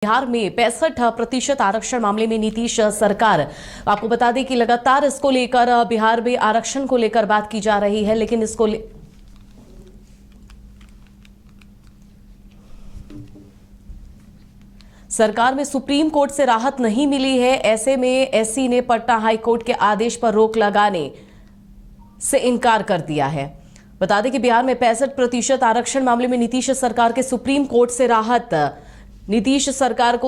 बिहार में 65% आरक्षण मामले में नीतीश सरकार, आपको बता दें कि लगातार इसको लेकर बिहार में आरक्षण को लेकर बात की जा रही है, लेकिन सरकार में सुप्रीम कोर्ट से राहत नहीं मिली है। ऐसे में एससी ने पटना हाई कोर्ट के आदेश पर रोक लगाने से इनकार कर दिया है। बता दें कि बिहार में 65% आरक्षण मामले में नीतीश सरकार को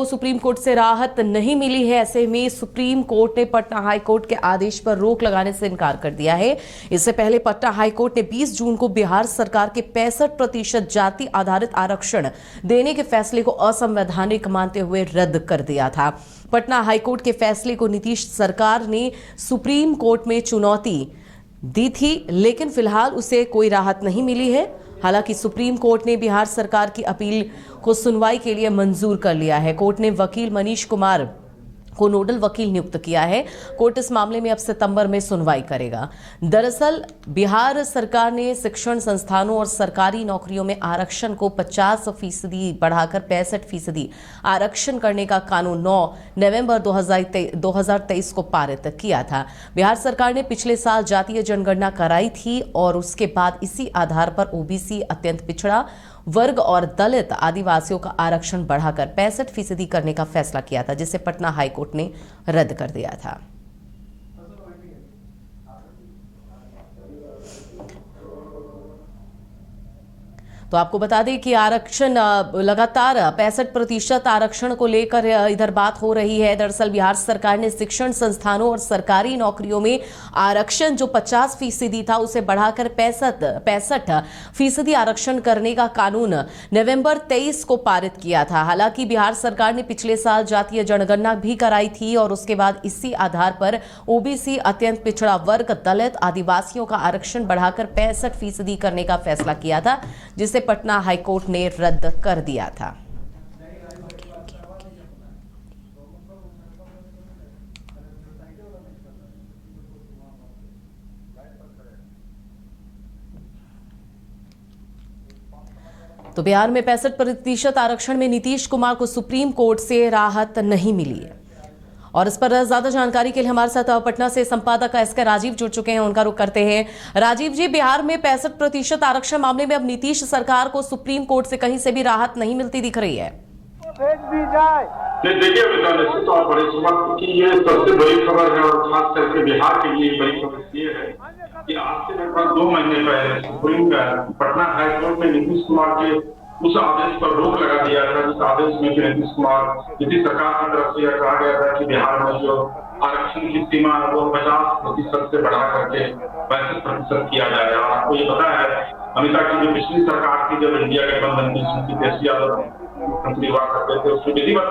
सुप्रीम कोर्ट से राहत नहीं मिली है। ऐसे में सुप्रीम कोर्ट ने पटना हाई कोर्ट के आदेश पर रोक लगाने से इनकार कर दिया है। इससे पहले पटना हाई कोर्ट ने 20 जून को बिहार सरकार के 65% जाति आधारित आरक्षण देने के फैसले को असंवैधानिक मानते हुए रद्द कर दिया था। पटना हाई कोर्ट के फैसले को नीतीश सरकार ने सुप्रीम कोर्ट में चुनौती दी थी, लेकिन फिलहाल उसे कोई राहत नहीं मिली है। हालांकि सुप्रीम कोर्ट ने बिहार सरकार की अपील को सुनवाई के लिए मंजूर कर लिया है। कोर्ट ने वकील मनीष कुमार को नोडल वकील नियुक्त किया है। कोर्ट इस मामले में अब सितंबर में सुनवाई करेगा। दरअसल बिहार सरकार ने शिक्षण संस्थानों और सरकारी नौकरियों में आरक्षण को 50% बढ़ाकर 65% आरक्षण करने का कानून 9 नवंबर 2023 को पारित किया था। बिहार सरकार ने पिछले साल जातीय जनगणना कराई थी और उसके बाद इसी आधार पर ओबीसी, अत्यंत पिछड़ा वर्ग और दलित आदिवासियों का आरक्षण बढ़ाकर 65% करने का फैसला किया था, जिसे पटना हाई कोर्ट ने रद्द कर दिया था। तो आपको बता दें कि आरक्षण लगातार 65% आरक्षण को लेकर इधर बात हो रही है। दरअसल बिहार सरकार ने शिक्षण संस्थानों और सरकारी नौकरियों में आरक्षण जो 50% था उसे बढ़ाकर 65% आरक्षण करने का कानून नवंबर 23 को पारित किया था। हालांकि बिहार सरकार ने पिछले साल जातीय जनगणना भी कराई थी और उसके बाद इसी आधार पर ओबीसी, अत्यंत पिछड़ा वर्ग, दलित आदिवासियों का आरक्षण बढ़ाकर 65% करने का फैसला किया था, जिसे पटना हाईकोर्ट ने रद्द कर दिया था। तो बिहार में 65% आरक्षण में नीतीश कुमार को सुप्रीम कोर्ट से राहत नहीं मिली है। और इस पर ज्यादा जानकारी के लिए हमारे साथ पटना से संपादक एसके राजीव जुड़ चुके हैं, उनका रुख करते हैं। राजीव जी, बिहार में 65% आरक्षण मामले में अब नीतीश सरकार को सुप्रीम कोर्ट से कहीं से भी राहत नहीं मिलती दिख रही है। देखिए, निश्चित तौर पर इस वक्त की ये सबसे बड़ी खबर है और खास करके बिहार के लिए बड़ी खबर ये है कि आज से लगभग 2 महीने पहले सुप्रीम पटना हाई कोर्ट ने नीतीश कुमार के उस आदेश पर रोक लगा दिया था, जिस आदेश में नीतीश सरकार की तरफ से यह कहा गया था कि बिहार में जो आरक्षण की सीमा है वो 50% से बढ़ा करके 65% किया जाएगा। आपको ये पता है, अमिता की जो पिछली सरकार थी, जब इंडिया गठबंधन की तेजस्वी यादव मुख्यमंत्री हुआ करते थे, उसमें विधिवत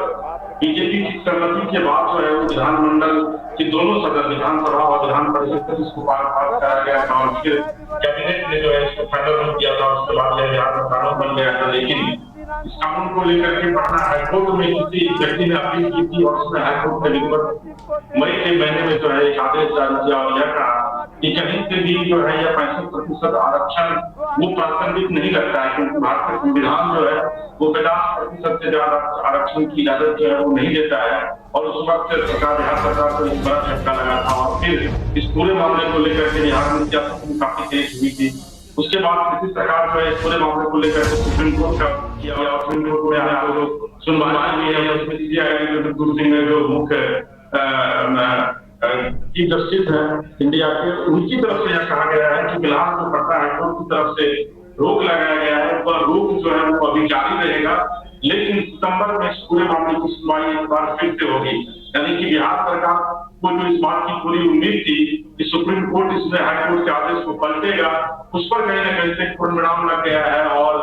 बीजेपी की सहमति के बाद जो है वो विधानमंडल के दोनों सदन, विधानसभा और विधान परिषद से इसको पास कराया गया था और फिर कैबिनेट ने जो है इसको फाइनल किया था। उसके बाद बिहार में कानून बन गया था। लेकिन इस कानून को लेकर के पटना हाईकोर्ट में किसी व्यक्ति ने अपील की थी और उसमें हाईकोर्ट ने विधिवत मई के महीने में जो है एक आदेश जारी किया और यह कहा कि कहीं से भी जो है यह 65% आरक्षण वो प्रासंगिक नहीं लगता है, क्योंकि भारत का संविधान जो है वो 50% से ज्यादा आरक्षण की इजाजत जो है वो नहीं देता है। और उस वक्त बिहार सरकार को इस बड़ा झटका लगा था और फिर इस पूरे मामले को लेकर के बिहार में सियासत में काफी तेज हुई थी। उसके बाद नीतीश सरकार जो है इस पूरे मामले को लेकर के सुप्रीम कोर्ट का किया और सुप्रीम कोर्ट में आपको सुनवाई हुई है। उसमें सीबीआई सिंह जो मुख्य चीफ जस्टिस है इंडिया के, उनकी तरफ से यह कहा गया है कि फिलहाल जो पटना हाईकोर्ट की तरफ से रोक लगाया गया है, वह रोक जो है वो अभी जारी रहेगा, लेकिन सितंबर में इस पूरे मामले की सुनवाई एक बार फिर से होगी। यानी कि बिहार सरकार को जो इस बात की पूरी उम्मीद थी कि सुप्रीम कोर्ट इसमें हाईकोर्ट के आदेश को पलटेगा, उस पर कहीं न कहीं से परिणाम लग गया है। और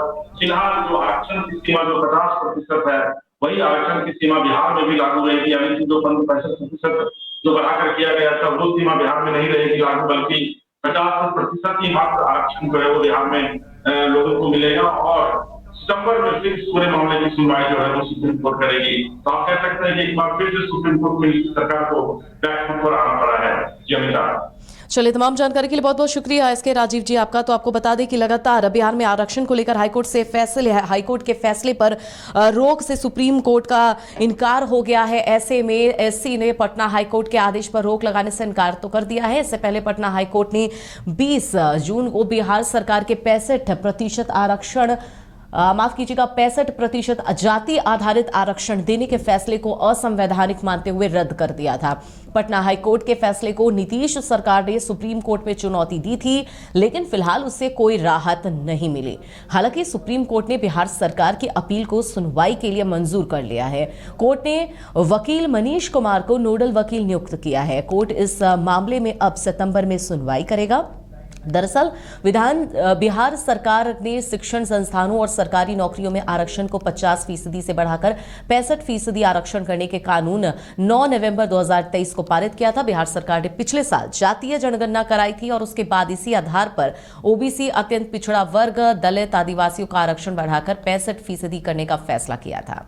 फिलहाल जो आरक्षण की सीमा जो 50% है, वही आरक्षण की सीमा बिहार में भी लागू रहेगी। यानी कि जो 65% जो बढ़ाकर किया गया था वो सीमा बिहार में नहीं रहेगी लागू, बल्कि 50% ही मात्र आरक्षण जो है वो बिहार में लोगों को मिलेगा। और सितंबर में फिर इस पूरे मामले की सुनवाई जो है वो सुप्रीम कोर्ट करेगी। तो आप कह सकते हैं कि एक बार फिर से सुप्रीम कोर्ट में सरकार को बैकफुट पर आना पड़ा है। जी अमिता। चलिए, तमाम जानकारी के लिए बहुत बहुत शुक्रिया एसके राजीव जी आपका। तो आपको बता दें कि लगातार बिहार में आरक्षण को लेकर हाईकोर्ट के फैसले पर रोक से सुप्रीम कोर्ट का इनकार हो गया है। ऐसे में एससी ने पटना हाईकोर्ट के आदेश पर रोक लगाने से इनकार तो कर दिया है। इससे पहले पटना हाईकोर्ट ने 20 जून को बिहार सरकार के 65% आरक्षण 65% जाति आधारित आरक्षण देने के फैसले को असंवैधानिक मानते हुए रद्द कर दिया था। पटना हाईकोर्ट के फैसले को नीतीश सरकार ने सुप्रीम कोर्ट में चुनौती दी थी, लेकिन फिलहाल उससे कोई राहत नहीं मिली। हालांकि सुप्रीम कोर्ट ने बिहार सरकार की अपील को सुनवाई के लिए मंजूर कर लिया है। कोर्ट ने वकील मनीष कुमार को नोडल वकील नियुक्त किया है। कोर्ट इस मामले में अब सितंबर में सुनवाई करेगा। दरअसल बिहार सरकार ने शिक्षण संस्थानों और सरकारी नौकरियों में आरक्षण को 50% से बढ़ाकर 65% आरक्षण करने के कानून 9 नवंबर 2023 को पारित किया था। बिहार सरकार ने पिछले साल जातीय जनगणना कराई थी और उसके बाद इसी आधार पर ओबीसी, अत्यंत पिछड़ा वर्ग, दलित, आदिवासियों का आरक्षण बढ़ाकर 65% करने का फैसला किया था।